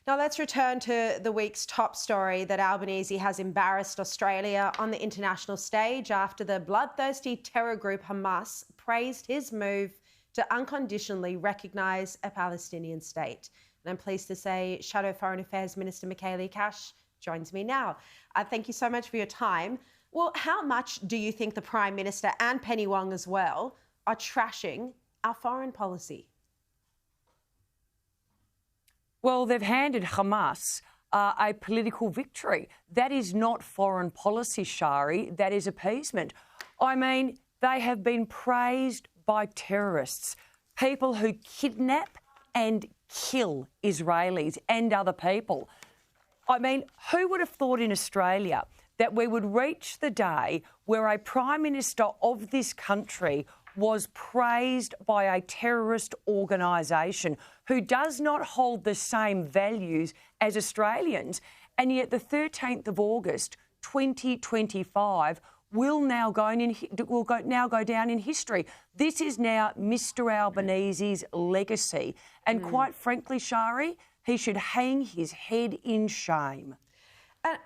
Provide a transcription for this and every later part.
Now let's return to the week's top story that Albanese has embarrassed Australia on the international stage after the bloodthirsty terror group Hamas praised his move to unconditionally recognise a Palestinian state. And I'm pleased to say Shadow Foreign Affairs Minister Michaelia joins me now. Thank you so much for your time. Well, how much do you think the Prime Minister and Penny Wong as well are trashing our foreign policy? Well, they've handed Hamas a political victory. That is not foreign policy, Sharri. That is appeasement. I mean, they have been praised by terrorists, people who kidnap and kill Israelis and other people. I mean, who would have thought in Australia that we would reach the day where a Prime Minister of this country was praised by a terrorist organisation who does not hold the same values as Australians, and yet the 13th of August 2025 will now go down in history. This is now Mr Albanese's legacy, and quite frankly, Sharri, he should hang his head in shame. And,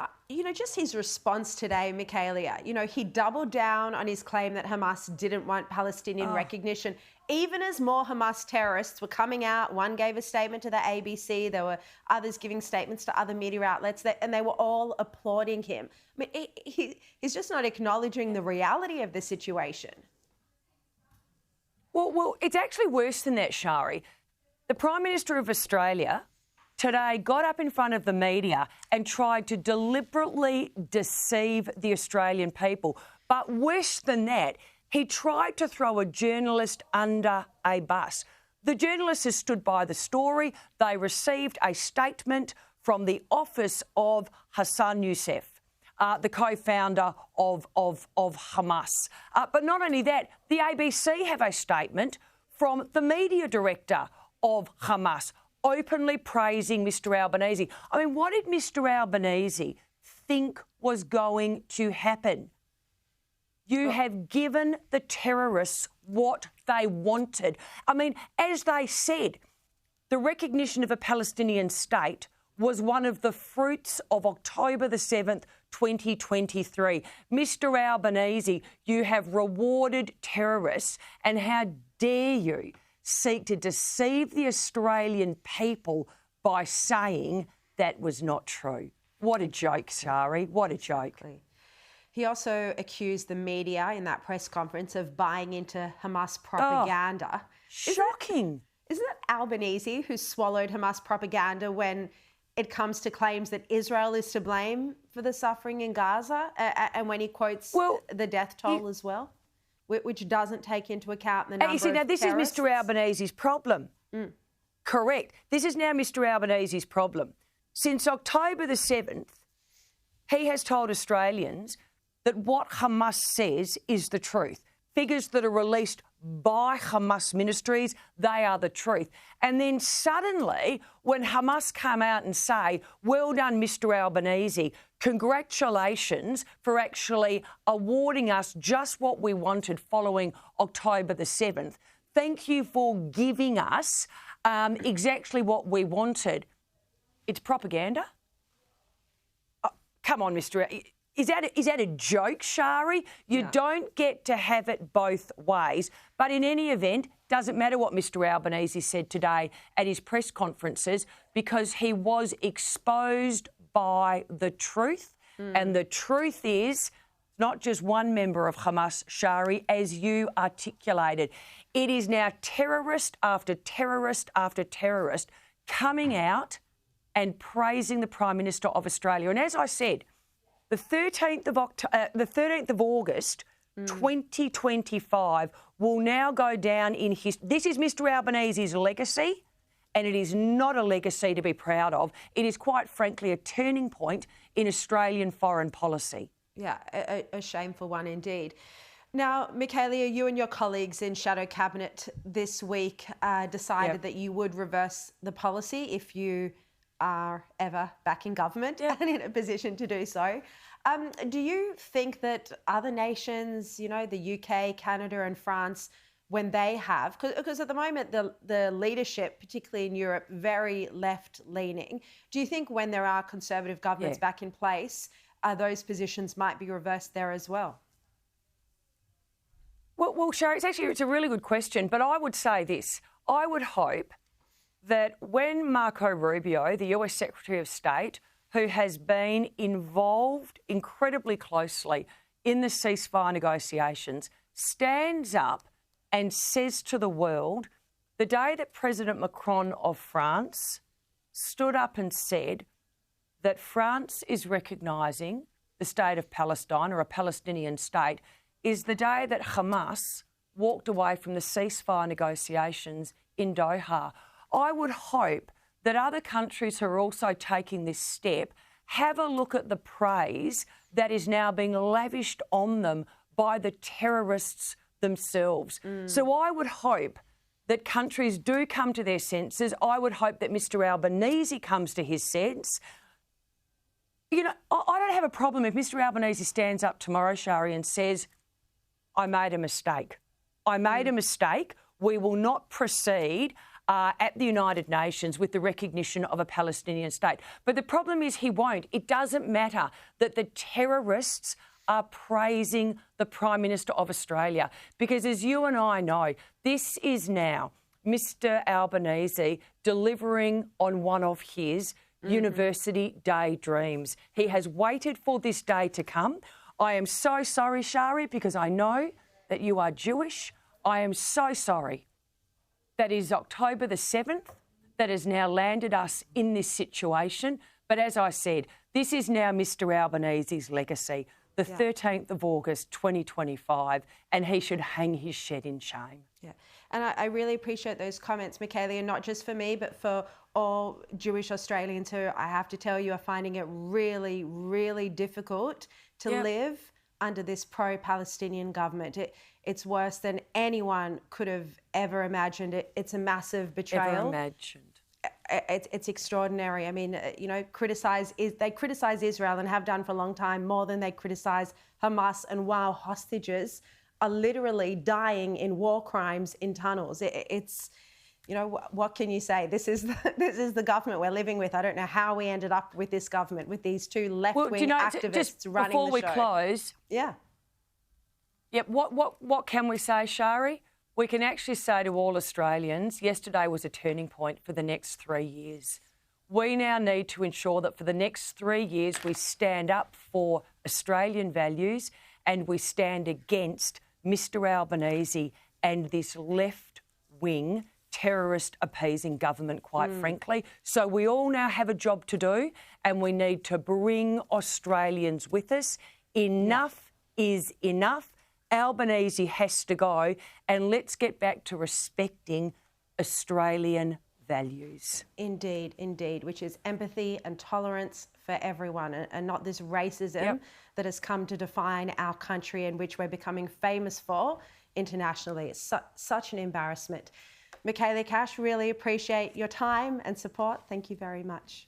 just his response today, Michaelia, he doubled down on his claim that Hamas didn't want Palestinian recognition, even as more Hamas terrorists were coming out. One gave a statement to the ABC. There were others giving statements to other media outlets, and they were all applauding him. I mean, he's just not acknowledging the reality of the situation. Well, it's actually worse than that, Sharri. The Prime Minister of Australia today got up in front of the media and tried to deliberately deceive the Australian people. But worse than that, he tried to throw a journalist under a bus. The journalist has stood by the story. They received a statement from the office of Hassan Youssef, the co-founder of Hamas. But not only that, the ABC have a statement from the media director of Hamas, openly praising Mr Albanese. I mean, what did Mr Albanese think was going to happen? You have given the terrorists what they wanted. I mean, as they said, the recognition of a Palestinian state was one of the fruits of October the 7th, 2023. Mr Albanese, you have rewarded terrorists, and how dare you seek to deceive the Australian people by saying that was not true. What a joke, Sharri. What a joke. He also accused the media in that press conference of buying into Hamas propaganda. Shocking. Isn't it Albanese who swallowed Hamas propaganda when it comes to claims that Israel is to blame for the suffering in Gaza, and when he quotes the death toll as well? Which doesn't take into account the number of terrorists. This is Mr Albanese's problem. Correct. This is now Mr Albanese's problem. Since October the 7th, he has told Australians that what Hamas says is the truth. Figures that are released by Hamas ministries, they are the truth. And then suddenly, when Hamas come out and say, well done, Mr Albanese, congratulations for actually awarding us just what we wanted following October the 7th. Thank you for giving us exactly what we wanted. It's propaganda? Oh, come on, Mr. Is that a joke, Sharri? You don't get to have it both ways. But in any event, doesn't matter what Mr Albanese said today at his press conferences, because he was exposed by the truth. And the truth is not just one member of Hamas, Sharri, as you articulated. It is now terrorist after terrorist after terrorist coming out and praising the Prime Minister of Australia. And as I said, the 13th of August, 2025 will now go down in history. This is Mr Albanese's legacy, and it is not a legacy to be proud of. It is, quite frankly, a turning point in Australian foreign policy. Yeah, a shameful one indeed. Now, Michaelia, you and your colleagues in Shadow Cabinet this week decided that you would reverse the policy if you are ever back in government and in a position to do so. Do you think that other nations, the UK, Canada and France, when they have, because at the moment the leadership, particularly in Europe, very left-leaning. Do you think when there are Conservative governments back in place, those positions might be reversed there as well? Well, Sharri, it's a really good question, but I would say this. I would hope that when Marco Rubio, the US Secretary of State, who has been involved incredibly closely in the ceasefire negotiations, stands up and says to the world, the day that President Macron of France stood up and said that France is recognising the state of Palestine, or a Palestinian state, is the day that Hamas walked away from the ceasefire negotiations in Doha. I would hope that other countries who are also taking this step have a look at the praise that is now being lavished on them by the terrorists themselves. So I would hope that countries do come to their senses. I would hope that Mr Albanese comes to his sense. You know, I don't have a problem if Mr Albanese stands up tomorrow, Sharri, and says, I made a mistake. I made a mistake. We will not proceed at the United Nations with the recognition of a Palestinian state. But the problem is he won't. It doesn't matter that the terrorists are praising the Prime Minister of Australia, because as you and I know, this is now Mr Albanese delivering on one of his university daydreams. He has waited for this day to come. I am so sorry, Sharri, because I know that you are Jewish. I am so sorry that it is October the 7th that has now landed us in this situation. But as I said, this is now Mr Albanese's legacy, the 13th of August 2025, and he should hang his shed in shame. Yeah, and I really appreciate those comments, Michaelia, not just for me, but for all Jewish Australians who, I have to tell you, are finding it really, really difficult to live under this pro-Palestinian government. It's worse than anyone could have ever imagined. It's a massive betrayal. Ever imagined. It's extraordinary. I mean, you know, they criticise Israel and have done for a long time more than they criticise Hamas. And while hostages are literally dying in war crimes in tunnels, it's, you know, what can you say? This is the government we're living with. I don't know how we ended up with this government, with these two left-wing activists just running before the we show. Close, what can we say, Sharri? We can actually say to all Australians, yesterday was a turning point for the next 3 years. We now need to ensure that for the next 3 years we stand up for Australian values and we stand against Mr Albanese and this left-wing terrorist appeasing government, quite frankly. So we all now have a job to do, and we need to bring Australians with us. Enough is enough. Albanese has to go, and let's get back to respecting Australian values. Indeed, indeed, which is empathy and tolerance for everyone, and not this racism that has come to define our country and which we're becoming famous for internationally. It's such an embarrassment. Michaelia Cash, really appreciate your time and support. Thank you very much.